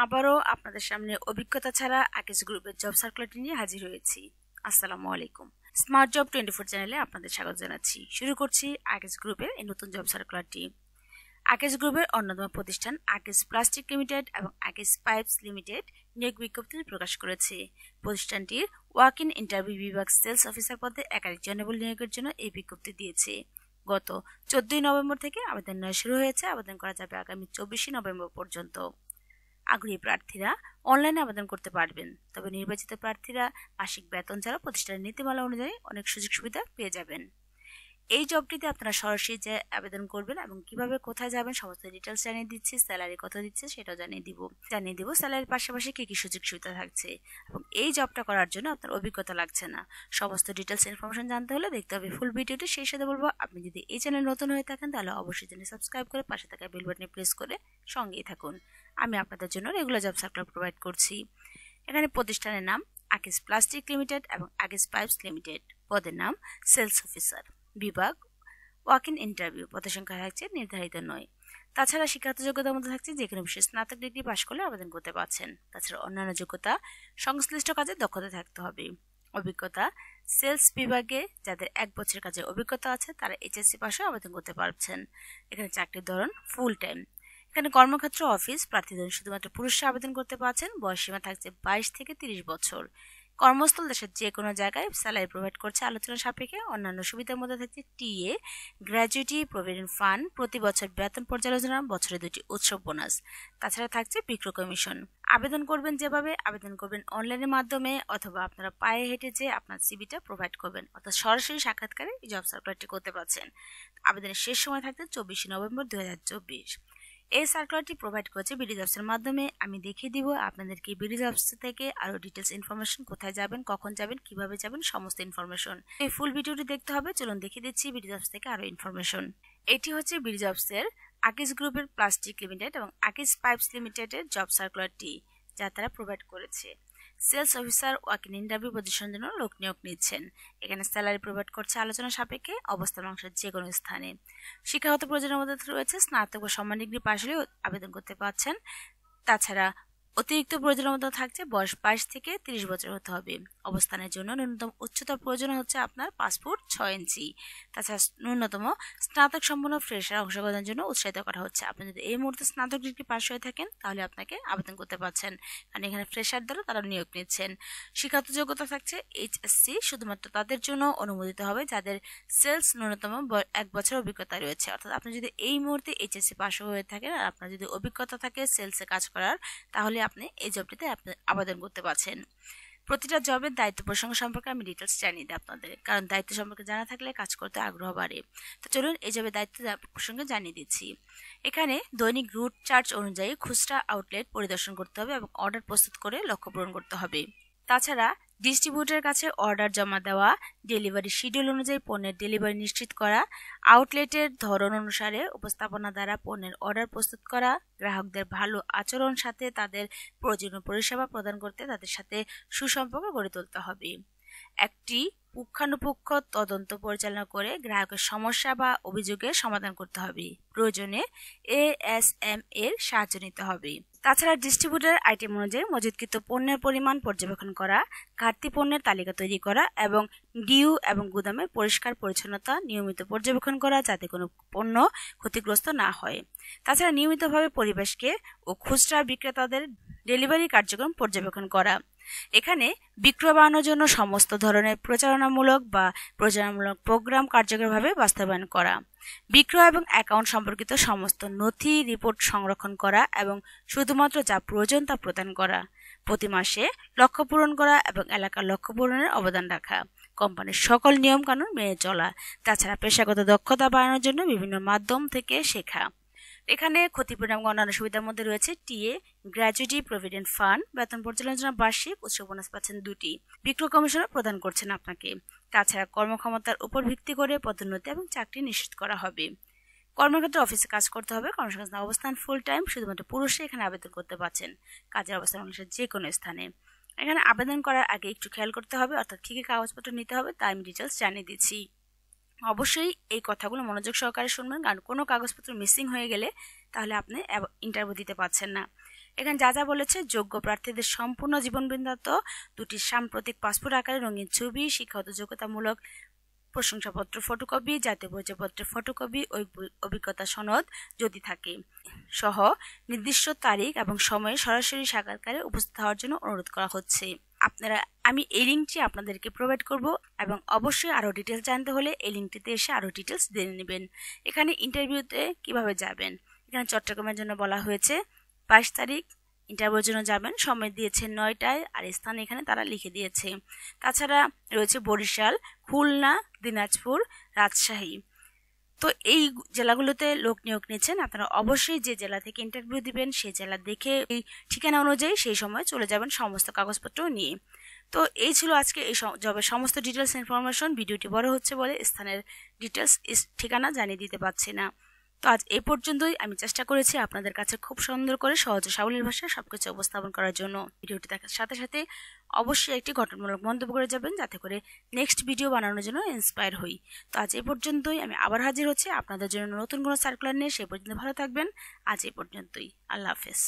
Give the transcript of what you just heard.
আবারও আপনাদের সামনে অভিজ্ঞতা ছাড়া আকিজ গ্রুপের জব সার্কুলারটি নিয়ে হাজির হয়েছি। আসসালামু আলাইকুম। স্মার্ট জব 24 চ্যানেলে আপনাদের স্বাগত জানাচ্ছি। শুরু করছি আকিজ গ্রুপের এই নতুন জব সার্কুলারটি। আকিজ গ্রুপের অন্যতম প্রতিষ্ঠান আকিজ প্লাস্টিক লিমিটেড এবং আকিজ পাইপস লিমিটেড নিয়োগ বিজ্ঞপ্তি প্রকাশ করেছে। প্রতিষ্ঠানটির ওয়াক ইন ইন্টারভিউ বিভাগ সেলস অফিসার পদে একাধিক জনবল নিয়োগের জন্য এই বিজ্ঞপ্তি দিয়েছে। গত 14 নভেম্বর থেকে আবেদন নেওয়া শুরু হয়েছে। আবেদন করা যাবে আগামী 24 নভেম্বর পর্যন্ত। আগ্রহী প্রার্থীরা অনলাইনে আবেদন করতে পারবেন, তবে নির্বাচিত প্রার্থীরা মাসিক বেতন ছাড়া প্রতিষ্ঠানের নীতিমালা অনুযায়ী অনেক সুযোগ সুবিধা পেয়ে যাবেন। এই জবটিতে আপনারা সরাসরি যে আবেদন করবেন এবং কিভাবে কোথায় যাবেন সমস্ত ডিটেলস জানিয়ে দিচ্ছি। স্যালারি কত দিচ্ছে সেটাও জানিয়ে দিব। স্যালারির পাশাপাশি কি কি সুযোগ সুবিধা থাকছে এবং এই জবটা করার জন্য আপনার অভিজ্ঞতা লাগছে না। সমস্ত ডিটেলস ইনফরমেশন জানতে হলে দেখতে হবে ফুল ভিডিওটি। সেই সাথে বলবো, আপনি যদি এই চ্যানেল নতুন হয়ে থাকেন তাহলে অবশ্যই চ্যানেল সাবস্ক্রাইব করে পাশে থাকা বেল বাটনে প্রেস করে সঙ্গেই থাকুন। আমি আপনাদের জন্য রেগুলার জব সার্কুলার প্রোভাইড করছি। এখানে প্রতিষ্ঠানের নাম আকিজ প্লাস্টিক লিমিটেড এবং আকিজ পাইপস লিমিটেড। পদের নাম সেলস অফিসার। বিভাগ ওয়াক ইন ইন্টারভিউ। পদের সংখ্যা থাকছে নির্ধারিত নয়। তাছাড়া শিক্ষাগত যোগ্যতার মধ্যে থাকছে যে কোনো বিষয়ে স্নাতক ডিগ্রি পাশ করলে আবেদন করতে পারছেন। তাছাড়া অন্যান্য যোগ্যতা সংশ্লিষ্ট কাজে দক্ষতা থাকতে হবে। অভিজ্ঞতা সেলস বিভাগে যাদের 1 বছরের কাজের অভিজ্ঞতা আছে তারা এইচএসসি পাশে আবেদন করতে পারছেন। এখানে চাকরির ধরন ফুল টাইম। এখানে কর্মক্ষেত্র অফিস। প্রার্থীদের শুধুমাত্র পুরুষরা আবেদন করতে পারছেন। বয়সসীমা থাকছে 22 থেকে 30 বছর। কর্মস্থল দেশের যে কোনো জায়গায়। স্যালারি প্রোভাইড করছে আলোচনা সাপেক্ষে। অন্যান্য সুবিধার মধ্যে থাকছে টিএ, গ্র্যাজুইটি, প্রভিডেন্ট ফান্ড, প্রতি বছর বেতন পর্যালোচনা, বছরে 2টি উৎসব বোনাস। তাছাড়া থাকছে বিক্রয় কমিশন। আবেদন করবেন যেভাবে আবেদন করবেন অনলাইনের মাধ্যমে, অথবা আপনারা পায়ে হেঁটে যে আপনার সিভিটা প্রোভাইড করবেন, অর্থাৎ সরাসরি সাক্ষাৎকারে এই জব সার্কুলারটি করতে পারছেন। আবেদনের শেষ সময় থাকছে 24 নভেম্বর 2024। এই সার্কুলারটি প্রোভাইড করেছে বিডি জবসের মাধ্যমে। আমি দেখিয়ে দিব আপনাদেরকে বিডি জবস থেকে আরো ডিটেলস ইনফরমেশন, কোথায় যাবেন, কখন যাবেন, কিভাবে যাবেন, সমস্ত ইনফরমেশন। এই ফুল ভিডিওটি দেখতে হবে। চলুন দেখিয়ে দিচ্ছি বিডি জবস থেকে আরো ইনফরমেশন। এটি হচ্ছে বিডি জবসের আকিজ গ্রুপের প্লাস্টিক লিমিটেড এবং আকিজ পাইপস লিমিটেডের জব সার্কুলারটি, যা তারা প্রোভাইড করেছে। Sales officer walk in interview পজিশনের জন্য লোক নিয়োগ নিচ্ছেন। এখানে স্যালারি প্রোভাইড করছে আলোচনা সাপেক্ষে, অবস্থান অংশের যে কোনো স্থানে। শিক্ষাগত প্রয়োজনের মধ্যে রয়েছে স্নাতক বা সম্মান ডিগ্রি পাশ হলেও আবেদন করতে পারছেন। তাছাড়া অতিরিক্ত প্রয়োজনের মধ্যে থাকছে বয়স 22 থেকে 30 বছর হতে হবে। অবস্থানের জন্য ন্যূনতম উচ্চতার প্রয়োজন হচ্ছে আপনার 5 ফুট 6 ইঞ্চি। তাছাড়া ন্যূনতম স্নাতক সম্পন্ন ফ্রেশার অংশগ্রহণের জন্য উৎসাহিত করা হচ্ছে। আপনি যদি এই মুহূর্তে স্নাতক ডিগ্রি পাশ হয়ে থাকেন তাহলে আপনাকে আবেদন করতে পারছেন, কারণ এখানে ফ্রেশার দ্বারা তারা নিয়োগ নিচ্ছেন। শিক্ষাগত যোগ্যতা থাকছে এইচএসসি। শুধুমাত্র তাদের জন্য অনুমোদিত হবে যাদের সেলস ন্যূনতম 1 বছর অভিজ্ঞতা রয়েছে। অর্থাৎ আপনি যদি এই মুহূর্তে এইচএসসি পাশ হয়ে থাকেন আর আপনার যদি অভিজ্ঞতা থাকে সেলসে কাজ করার, তাহলে আপনি এই জবটিতে আবেদন করতে পারছেন। প্রতিটা জবের দায়িত্ব প্রসঙ্গ সম্পর্কে আমি ডিটেলস জানিয়ে দিই আপনাদের, কারণ দায়িত্ব সম্পর্কে জানা থাকলে কাজ করতে আগ্রহ বাড়ে। তো চলুন এই জবের দায়িত্ব প্রসঙ্গে জানিয়ে দিচ্ছি। এখানে দৈনিক রুট চার্জ অনুযায়ী খুচরা আউটলেট পরিদর্শন করতে হবে এবং অর্ডার প্রস্তুত করে লক্ষ্য পূরণ করতে হবে। তাছাড়া ডিস্ট্রিবিউটরের কাছে অর্ডার জমা দেওয়া, ডেলিভারি শিডিউল অনুযায়ী পণ্যের ডেলিভারি নিশ্চিত করা, আউটলেটের ধরন অনুসারে উপস্থাপনা দ্বারা পণ্যের অর্ডার প্রস্তুত করা, গ্রাহকদের ভালো আচরণ সাথে তাদের প্রয়োজনীয় পরিষেবা প্রদান করতে তাদের সাথে সুসম্পর্ক গড়ে তুলতে হবে। একটি পুঙ্খানুপুঙ্খ তদন্ত পরিচালনা করে গ্রাহকের সমস্যা বা অভিযোগের সমাধান করতে হবে। প্রয়োজনে এএসএম এর সাহায্য নিতে হবে। তাছাড়া ডিস্ট্রিবিউটর আইটেম অনুযায়ী মজুতকৃত পণ্যের পরিমাণ পর্যবেক্ষণ করা, ঘাটতি পণ্যের তালিকা তৈরি করা এবং ডিউ এবং গুদামের পরিষ্কার পরিচ্ছন্নতা নিয়মিত পর্যবেক্ষণ করা, যাতে কোনো পণ্য ক্ষতিগ্রস্ত না হয়। তাছাড়া নিয়মিতভাবে পরিবেশকে ও খুচরা বিক্রেতাদের ডেলিভারি কার্যক্রম পর্যবেক্ষণ করা। এখানে বিক্রয় বাড়ানোর জন্য সমস্ত ধরনের প্রচারণামূলক প্রোগ্রাম কার্যকরভাবে বাস্তবায়ন করা, বিক্রয় এবং অ্যাকাউন্ট সম্পর্কিত সমস্ত নথি রিপোর্ট সংরক্ষণ করা এবং শুধুমাত্র যা প্রয়োজন তা প্রদান করা, প্রতি মাসে লক্ষ্য পূরণ করা এবং এলাকার লক্ষ্য পূরণের অবদান রাখা, কোম্পানির সকল নিয়ম কানুন মেনে চলা। তাছাড়া পেশাগত দক্ষতা বাড়ানোর জন্য বিভিন্ন মাধ্যম থেকে শেখা। এখানে ক্ষতিপূরণ এবং অন্যান্য সুবিধার মধ্যে রয়েছে টিএ, গ্র্যাজুইটি, প্রভিডেন্ট ফান্ড, বেতন পর্যালোচনা বার্ষিক, উৎসব বোনাস পাচ্ছেন 2টি, বিক্রয় কমিশনও প্রদান করছেন আপনাকে। তাছাড়া কর্মক্ষমতার উপর ভিত্তি করে পদোন্নতি এবং চাকরি নিশ্চিত করা হবে। কর্মক্ষেত্রে অফিসে কাজ করতে হবে। কর্মসংস্থান অবস্থান ফুল টাইম। শুধুমাত্র পুরুষরা এখানে আবেদন করতে পারছেন। কাজের অবস্থান বাংলাদেশের যে কোনো স্থানে। এখানে আবেদন করার আগে একটু খেয়াল করতে হবে, অর্থাৎ কী কী কাগজপত্র নিতে হবে তা আমি ডিটেলস জানিয়ে দিচ্ছি। অবশ্যই এই কথাগুলো মনোযোগ সহকারে শুনবেন, কারণ কোনো কাগজপত্র মিসিং হয়ে গেলে তাহলে আপনি ইন্টারভিউ দিতে পারছেন না। এখানে যা যা বলেছে, যোগ্য প্রার্থীদের সম্পূর্ণ জীবনবৃত্তান্ত, 2টি সাম্প্রতিক পাসপোর্ট আকারে রঙিন ছবি, শিক্ষাগত যোগ্যতামূলক প্রশংসাপত্র ফটোকপি, জাতীয় পরিচয়পত্রের ফটোকপি, অভিজ্ঞতা সনদ যদি থাকে সহ নির্দিষ্ট তারিখ এবং সময়ে সরাসরি সাক্ষাৎকারে উপস্থিত হওয়ার জন্য অনুরোধ করা হচ্ছে। আমি এই লিঙ্কটি আপনাদেরকে প্রোভাইড করব এবং অবশ্যই আরও ডিটেলস জানতে হলে এই লিঙ্কটিতে এসে আরও ডিটেলস জেনে নেবেন। এখানে ইন্টারভিউতে কিভাবে যাবেন, এখানে চট্টগ্রামের জন্য বলা হয়েছে 22 তারিখ ইন্টারভিউর জন্য যাবেন, সময় দিয়েছে 9টায়, আর স্থান এখানে তারা লিখে দিয়েছে। তাছাড়া রয়েছে বরিশাল, খুলনা, দিনাজপুর, রাজশাহী। তো এই জেলাগুলোতে লোক নিয়োগ নিচ্ছেন। আপনারা অবশ্যই যে জেলা থেকে ইন্টারভিউ দিবেন সেই জেলা দেখে এই ঠিকানা অনুযায়ী সেই সময় চলে যাবেন সমস্ত কাগজপত্র নিয়ে। তো এই ছিল আজকে এই জবের সমস্ত ডিটেলস ইনফরমেশন। ভিডিওটি বড় হচ্ছে বলে স্থানের ডিটেলস ঠিকানা জানিয়ে দিতে পারছি না। তো আজ এই পর্যন্তই। আমি চেষ্টা করেছি আপনাদের কাছে খুব সুন্দর করে সহজ সাবলীল ভাষায় সবকিছু উপস্থাপন করার জন্য। ভিডিওটি দেখার সাথে সাথে অবশ্যই একটি গঠনমূলক মন্তব্য করে যাবেন, যাতে করে নেক্সট ভিডিও বানানোর জন্য ইন্সপায়ার হই। তো আজ এই পর্যন্তই। আমি আবার হাজির হচ্ছি আপনাদের জন্য নতুন কোনো সার্কুলার নিয়ে। সেই পর্যন্ত ভালো থাকবেন। আজ এই পর্যন্তই। আল্লাহ হাফেজ।